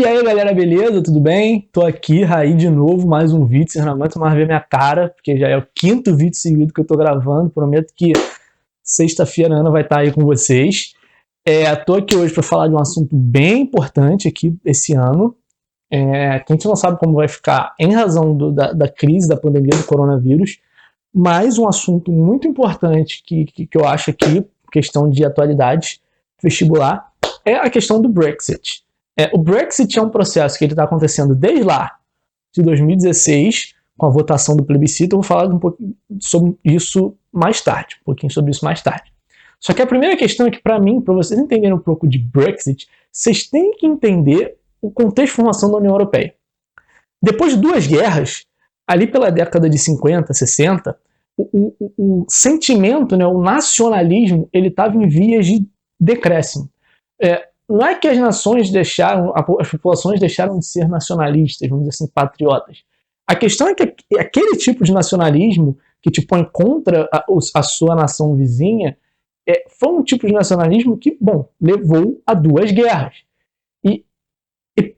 E aí galera, beleza? Tudo bem? Tô aqui, Raí, de novo, mais um vídeo. Vocês não aguentam mais ver minha cara, porque já é o quinto vídeo seguido que eu tô gravando. Prometo que sexta-feira a Ana vai estar aí com vocês. Tô aqui hoje para falar de um assunto bem importante aqui esse ano. Que a gente não sabe como vai ficar em razão da crise, da pandemia do coronavírus, mas um assunto muito importante que eu acho aqui, questão de atualidade vestibular, é a questão do Brexit. O Brexit é um processo que está acontecendo desde lá de 2016, com a votação do plebiscito. Eu vou falar um pouquinho sobre isso mais tarde, Só que a primeira questão é que, para mim, para vocês entenderem um pouco de Brexit, vocês têm que entender o contexto de formação da União Europeia. Depois de duas guerras, ali pela década de 50, 60, o sentimento, o nacionalismo, ele estava em vias de decréscimo. Não é que as nações as populações deixaram de ser nacionalistas, vamos dizer assim, patriotas. A questão é que aquele tipo de nacionalismo que te põe contra a sua nação vizinha foi um tipo de nacionalismo que, levou a duas guerras. E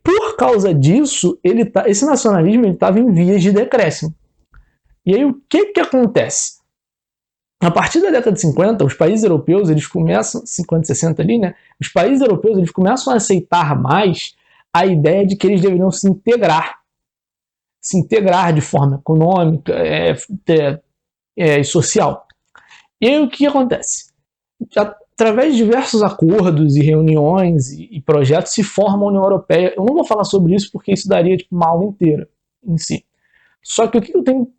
por causa disso, esse nacionalismo estava em vias de decréscimo. E aí o que acontece? A partir da década de 50, os países europeus, eles começam, 50, 60 ali, os países europeus, eles começam a aceitar mais a ideia de que eles deveriam se integrar de forma econômica e social. E aí o que acontece? Através de diversos acordos e reuniões e projetos se forma a União Europeia. Eu não vou falar sobre isso porque isso daria uma aula inteira em si. Só que o que eu tenho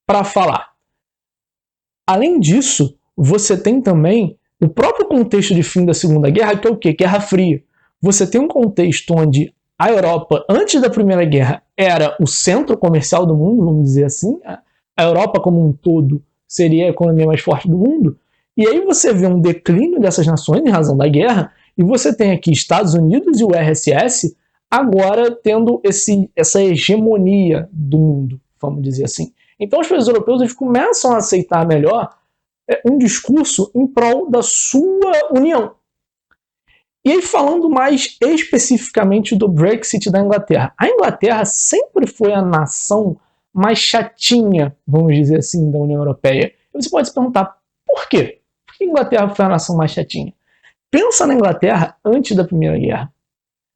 para falar? Além disso, você tem também o próprio contexto de fim da Segunda Guerra, que é o quê? Guerra Fria. Você tem um contexto onde a Europa, antes da Primeira Guerra, era o centro comercial do mundo, vamos dizer assim. A Europa como um todo seria a economia mais forte do mundo. E aí você vê um declínio dessas nações em razão da guerra, e você tem aqui Estados Unidos e o RSS agora tendo essa hegemonia do mundo, vamos dizer assim. Então os países europeus eles começam a aceitar melhor um discurso em prol da sua união. E aí falando mais especificamente do Brexit da Inglaterra. A Inglaterra sempre foi a nação mais chatinha, vamos dizer assim, da União Europeia. E você pode se perguntar, por quê? Por que a Inglaterra foi a nação mais chatinha? Pensa na Inglaterra antes da Primeira Guerra.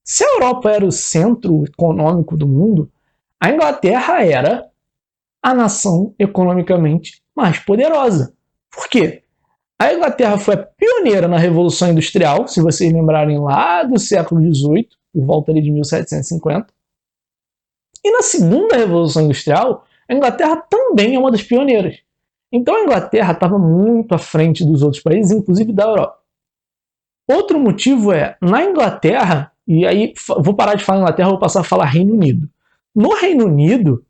Se a Europa era o centro econômico do mundo, a Inglaterra era a nação economicamente mais poderosa. Por quê? A Inglaterra foi a pioneira na Revolução Industrial, se vocês lembrarem lá do século XVIII, por volta ali de 1750. E na segunda Revolução Industrial, a Inglaterra também é uma das pioneiras. Então a Inglaterra estava muito à frente dos outros países, inclusive da Europa. Outro motivo na Inglaterra, e aí vou parar de falar Inglaterra, vou passar a falar Reino Unido. No Reino Unido,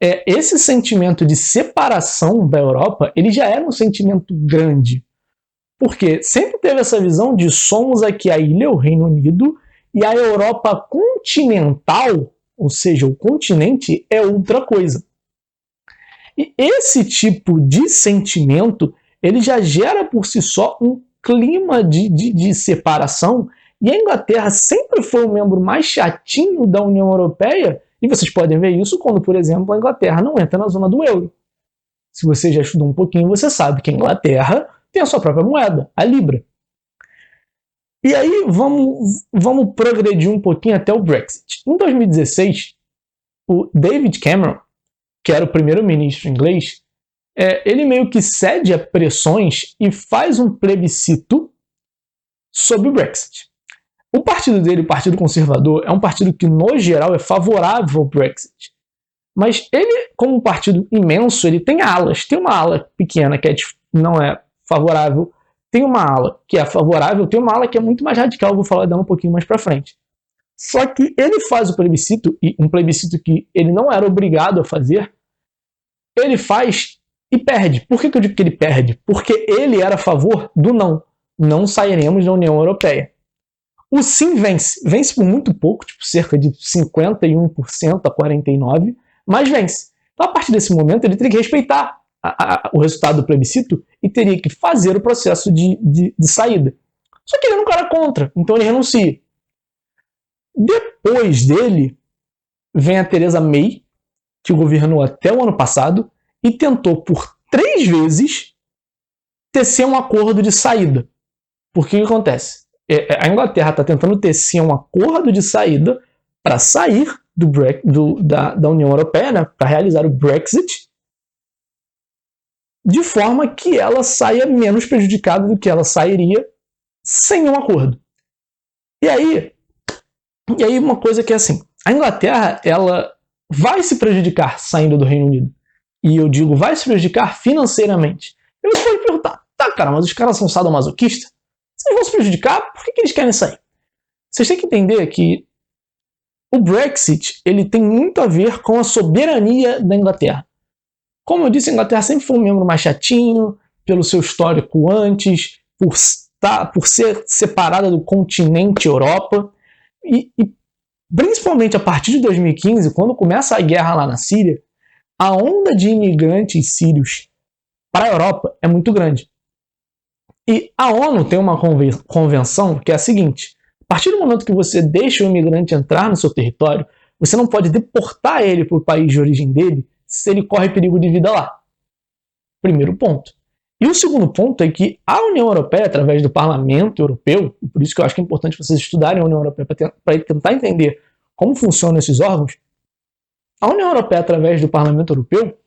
esse sentimento de separação da Europa, ele já era um sentimento grande. Porque sempre teve essa visão de somos aqui a ilha, o Reino Unido, e a Europa continental, ou seja, o continente, é outra coisa. E esse tipo de sentimento, ele já gera por si só um clima de separação, e a Inglaterra sempre foi o membro mais chatinho da União Europeia. E vocês podem ver isso quando, por exemplo, a Inglaterra não entra na zona do euro. Se você já estudou um pouquinho, você sabe que a Inglaterra tem a sua própria moeda, a Libra. E aí vamos progredir um pouquinho até o Brexit. Em 2016, o David Cameron, que era o primeiro-ministro inglês, ele meio que cede a pressões e faz um plebiscito sobre o Brexit. O partido dele, o Partido Conservador, é um partido que, no geral, é favorável ao Brexit. Mas ele, como um partido imenso, ele tem alas. Tem uma ala pequena que não é favorável, tem uma ala que é favorável, tem uma ala que é muito mais radical, vou falar dela um pouquinho mais pra frente. Só que ele faz o plebiscito, e um plebiscito que ele não era obrigado a fazer, ele faz e perde. Por que eu digo que ele perde? Porque ele era a favor do não. Não sairemos da União Europeia. O sim vence por muito pouco, tipo cerca de 51% a 49%, mas vence. Então, a partir desse momento, ele teria que respeitar o resultado do plebiscito e teria que fazer o processo de saída. Só que ele não era contra, então ele renuncia. Depois dele, vem a Theresa May, que governou até o ano passado, e tentou por 3 vezes tecer um acordo de saída. Porque o que acontece? A Inglaterra está tentando tecer um acordo de saída para sair da União Europeia, né, para realizar o Brexit, de forma que ela saia menos prejudicada do que ela sairia sem um acordo. E aí uma coisa que é assim, a Inglaterra ela vai se prejudicar saindo do Reino Unido. E eu digo, vai se prejudicar financeiramente. Eu vou perguntar, tá, cara, mas os caras são sadomasoquistas? Se eles vão se prejudicar, por que eles querem sair? Vocês têm que entender que o Brexit ele tem muito a ver com a soberania da Inglaterra. Como eu disse, a Inglaterra sempre foi um membro mais chatinho, pelo seu histórico antes, por ser separada do continente Europa. E principalmente a partir de 2015, quando começa a guerra lá na Síria, a onda de imigrantes sírios para a Europa é muito grande. E a ONU tem uma convenção que é a seguinte: a partir do momento que você deixa o imigrante entrar no seu território, você não pode deportar ele para o país de origem dele se ele corre perigo de vida lá. Primeiro ponto. E o segundo ponto é que a União Europeia, através do Parlamento Europeu, e por isso que eu acho que é importante vocês estudarem a União Europeia para tentar entender como funcionam esses órgãos, a União Europeia, através do Parlamento Europeu,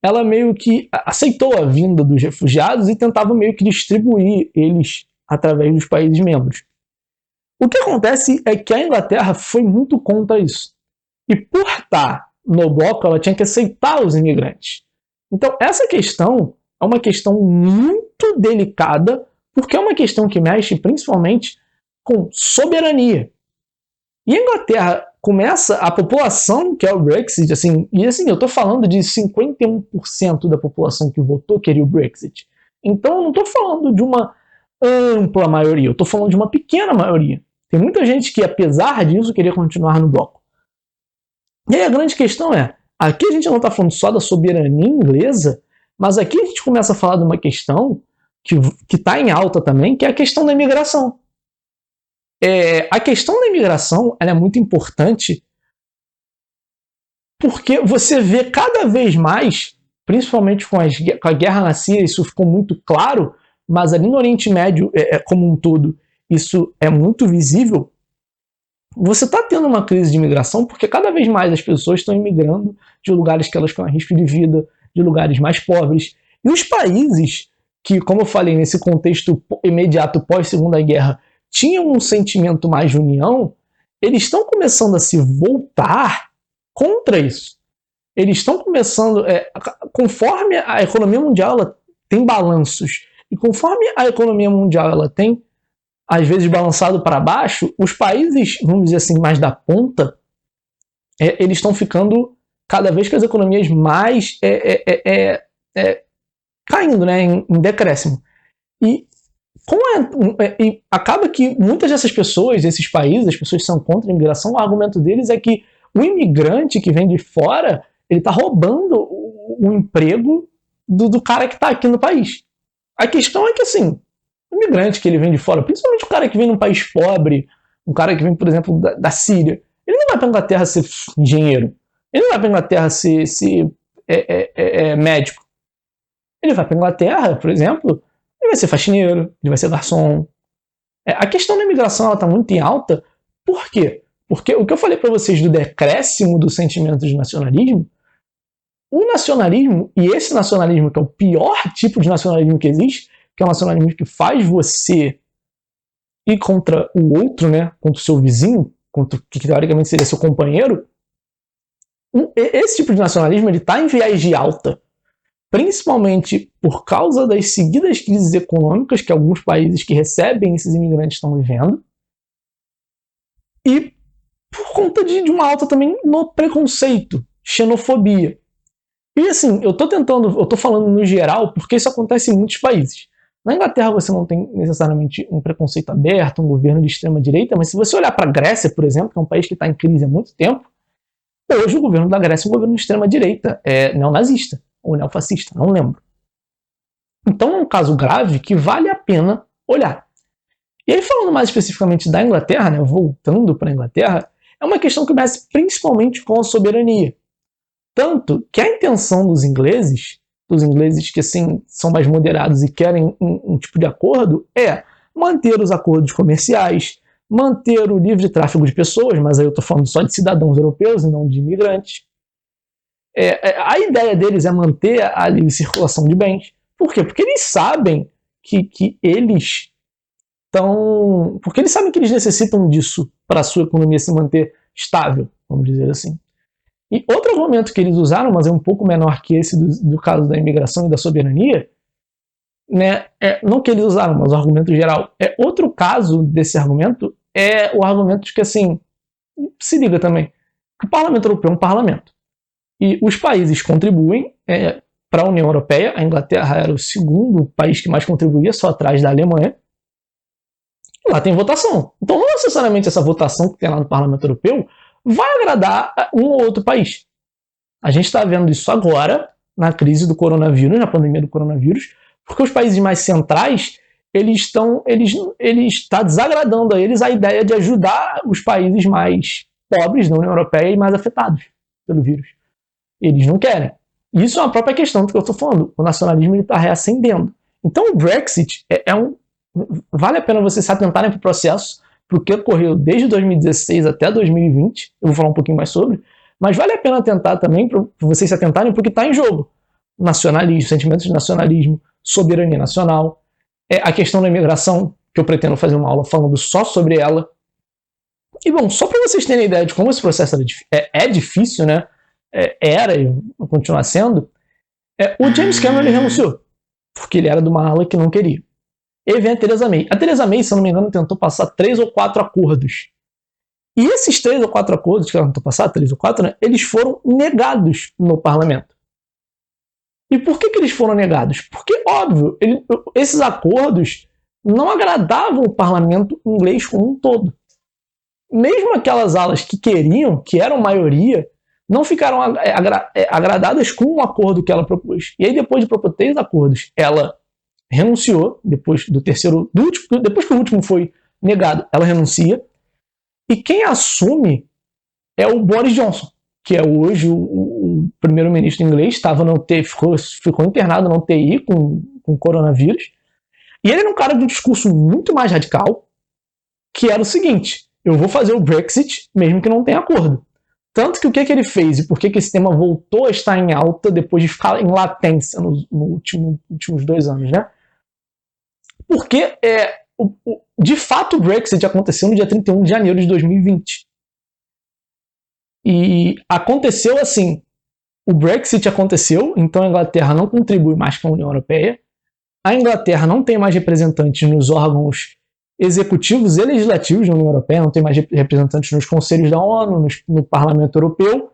ela meio que aceitou a vinda dos refugiados e tentava meio que distribuir eles através dos países membros. O que acontece é que a Inglaterra foi muito contra isso. E por estar no bloco, ela tinha que aceitar os imigrantes. Então, essa questão é uma questão muito delicada, porque é uma questão que mexe principalmente com soberania. E a Inglaterra começa, a população que é o Brexit, assim, e assim, eu estou falando de 51% da população que votou queria o Brexit. Então eu não estou falando de uma ampla maioria, eu estou falando de uma pequena maioria. Tem muita gente que, apesar disso, queria continuar no bloco. E aí a grande questão é, aqui a gente não está falando só da soberania inglesa, mas aqui a gente começa a falar de uma questão que está em alta também, que é a questão da imigração. A questão da imigração ela é muito importante porque você vê cada vez mais, principalmente com a guerra na Síria, isso ficou muito claro, mas ali no Oriente Médio como um todo, isso é muito visível. Você está tendo uma crise de imigração porque cada vez mais as pessoas estão imigrando de lugares que elas estão a risco de vida, de lugares mais pobres. E os países que, como eu falei, nesse contexto imediato pós-Segunda Guerra, tinham um sentimento mais de união, eles estão começando a se voltar contra isso. Eles estão começando, conforme a economia mundial ela tem balanços, e conforme a economia mundial ela tem, às vezes, balançado para baixo, os países, vamos dizer assim, mais da ponta, eles estão ficando cada vez que as economias mais caindo, né, em decréscimo. E acaba que muitas dessas pessoas, desses países, as pessoas que são contra a imigração, o argumento deles é que o imigrante que vem de fora, ele está roubando o emprego do cara que está aqui no país. A questão é que, assim, o imigrante que ele vem de fora, principalmente o cara que vem de um país pobre, um cara que vem, por exemplo, da Síria, ele não vai para a Inglaterra ser engenheiro, ele não vai para a Inglaterra ser médico. Ele vai para a Inglaterra, por exemplo, ele vai ser faxineiro, ele vai ser garçom. A questão da imigração está muito em alta. Por quê? Porque o que eu falei para vocês do decréscimo do sentimento de nacionalismo, o nacionalismo, e esse nacionalismo que é o pior tipo de nacionalismo que existe, que é um nacionalismo que faz você ir contra o outro, né, contra o seu vizinho, contra o que teoricamente seria seu companheiro, esse tipo de nacionalismo está em viés de alta. Principalmente por causa das seguidas crises econômicas que alguns países que recebem esses imigrantes estão vivendo, e por conta de uma alta também no preconceito, xenofobia. E assim, eu tô falando no geral porque isso acontece em muitos países. Na Inglaterra você não tem necessariamente um preconceito aberto, um governo de extrema direita, mas se você olhar para a Grécia, por exemplo, que é um país que está em crise há muito tempo, hoje o governo da Grécia é um governo de extrema direita, neonazista ou neofascista, não lembro. Então é um caso grave que vale a pena olhar. E aí, falando mais especificamente da Inglaterra, né, voltando para a Inglaterra, é uma questão que mexe principalmente com a soberania. Tanto que a intenção dos ingleses que assim são mais moderados e querem um tipo de acordo, é manter os acordos comerciais, manter o livre tráfego de pessoas, mas aí eu estou falando só de cidadãos europeus e não de imigrantes. A ideia deles é manter a livre circulação de bens. Por quê? Porque eles sabem que eles estão. Porque eles sabem que eles necessitam disso para a sua economia se manter estável, vamos dizer assim. E outro argumento que eles usaram, mas é um pouco menor que esse do caso da imigração e da soberania, né, não que eles usaram, mas o argumento geral. Outro caso desse argumento é o argumento de que, assim, se liga também, que o Parlamento Europeu é um parlamento. E os países contribuem para a União Europeia. A Inglaterra era o segundo país que mais contribuía, só atrás da Alemanha. E lá tem votação. Então, não necessariamente essa votação que tem lá no Parlamento Europeu vai agradar um ou outro país. A gente está vendo isso agora, na crise do coronavírus, na pandemia do coronavírus, porque os países mais centrais, eles está desagradando a eles a ideia de ajudar os países mais pobres da União Europeia e mais afetados pelo vírus. Eles não querem. Isso é uma própria questão do que eu estou falando. O nacionalismo está reacendendo. Então o Brexit vale a pena vocês se atentarem para o processo, para o que ocorreu desde 2016 até 2020. Eu vou falar um pouquinho mais sobre. Mas vale a pena tentar também, para vocês se atentarem, porque está em jogo. Nacionalismo, sentimentos de nacionalismo, soberania nacional, a questão da imigração, que eu pretendo fazer uma aula falando só sobre ela. E bom, só para vocês terem ideia de como esse processo é difícil, né? Era e vai continuar sendo, o James Cameron ele renunciou, porque ele era de uma ala que não queria. E aí vem a Theresa May. A Theresa May, se eu não me engano, tentou passar 3 ou 4 acordos. E esses 3 ou 4 acordos que ela tentou passar, 3 ou 4, né, eles foram negados no parlamento. E por que eles foram negados? Porque, óbvio, esses acordos não agradavam o parlamento inglês como um todo. Mesmo aquelas alas que queriam, que eram maioria, não ficaram agradadas com o acordo que ela propôs. E aí, depois de propor 3 acordos, ela renunciou, depois que o último foi negado, ela renuncia. E quem assume é o Boris Johnson, que é hoje o primeiro-ministro inglês, ficou internado na UTI com coronavírus. E ele era um cara de um discurso muito mais radical, que era o seguinte: eu vou fazer o Brexit mesmo que não tenha acordo. Tanto que o que ele fez e por que esse tema voltou a estar em alta depois de ficar em latência nos últimos 2 anos, né? Porque, de fato, o Brexit aconteceu no dia 31 de janeiro de 2020. E aconteceu assim, o Brexit aconteceu, então a Inglaterra não contribui mais com a União Europeia, a Inglaterra não tem mais representantes nos órgãos executivos e legislativos da União Europeia, não tem mais representantes nos conselhos da ONU, no Parlamento Europeu,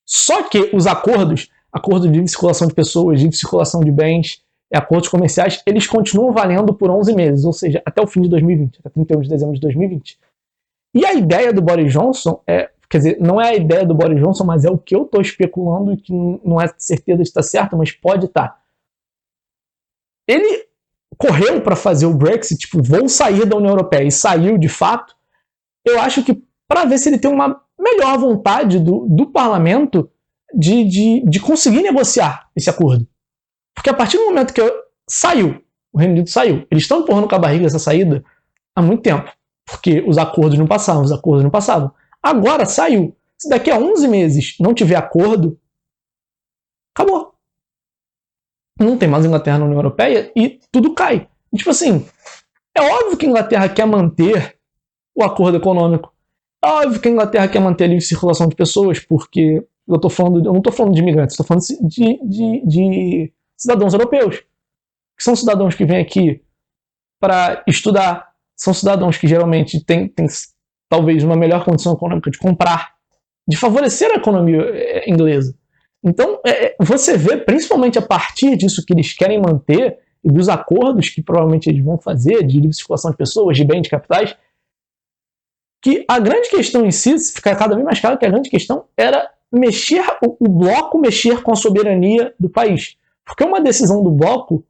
só que os acordo de livre circulação de pessoas, livre circulação de bens, acordos comerciais, eles continuam valendo por 11 meses, ou seja, até o fim de 2020, até 31 de dezembro de 2020. E a ideia do Boris Johnson quer dizer, não é a ideia do Boris Johnson, mas é o que eu estou especulando e que não é certeza de estar certo, mas pode estar. Ele correu para fazer o Brexit, tipo, vou sair da União Europeia, e saiu de fato. Eu acho que para ver se ele tem uma melhor vontade do parlamento de conseguir negociar esse acordo. Porque a partir do momento que o Reino Unido saiu, eles estão empurrando com a barriga essa saída há muito tempo, porque os acordos não passavam. Agora saiu. Se daqui a 11 meses não tiver acordo, acabou. Não tem mais Inglaterra na União Europeia e tudo cai. E, tipo assim, é óbvio que a Inglaterra quer manter o acordo econômico. É óbvio que a Inglaterra quer manter a livre circulação de pessoas, porque eu não estou falando de imigrantes, estou falando de cidadãos europeus, que são cidadãos que vêm aqui para estudar, são cidadãos que geralmente têm talvez uma melhor condição econômica de comprar, de favorecer a economia inglesa. Então, você vê, principalmente a partir disso que eles querem manter, e dos acordos que provavelmente eles vão fazer, de livre circulação de pessoas, de bens, de capitais, que a grande questão em si, fica cada vez mais claro que a grande questão era o bloco mexer com a soberania do país. Porque uma decisão do bloco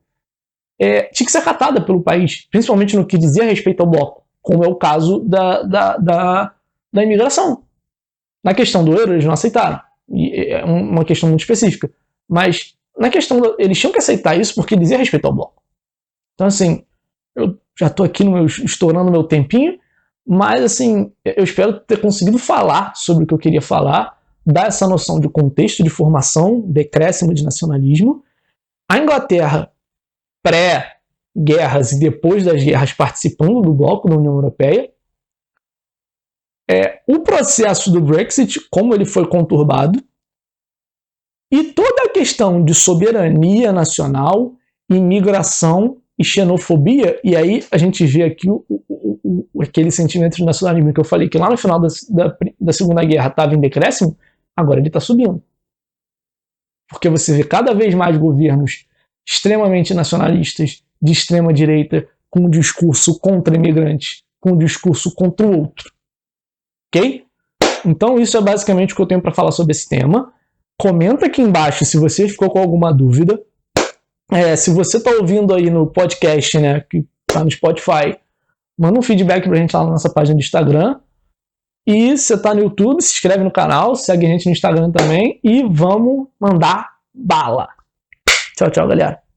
tinha que ser acatada pelo país, principalmente no que dizia respeito ao bloco, como é o caso da imigração. Na questão do euro, eles não aceitaram. E é uma questão muito específica. Mas na questão eles tinham que aceitar isso porque dizia respeito ao bloco. Então, assim, eu já estou aqui estourando meu tempinho, mas, assim, eu espero ter conseguido falar sobre o que eu queria falar, dar essa noção de contexto de formação, decréscimo de nacionalismo. A Inglaterra, pré-guerras e depois das guerras, participando do bloco da União Europeia. O processo do Brexit, como ele foi conturbado, e toda a questão de soberania nacional, imigração e xenofobia, e aí a gente vê aqui aquele sentimento de nacionalismo que eu falei que lá no final da Segunda Guerra estava em decréscimo, agora ele está subindo. Porque você vê cada vez mais governos extremamente nacionalistas, de extrema direita, com um discurso contra imigrantes, com um discurso contra o outro. Ok? Então isso é basicamente o que eu tenho para falar sobre esse tema. Comenta aqui embaixo se você ficou com alguma dúvida. Se você está ouvindo aí no podcast, né, que está no Spotify, manda um feedback pra gente lá na nossa página do Instagram. E se você está no YouTube, se inscreve no canal, segue a gente no Instagram também e vamos mandar bala. Tchau, tchau, galera.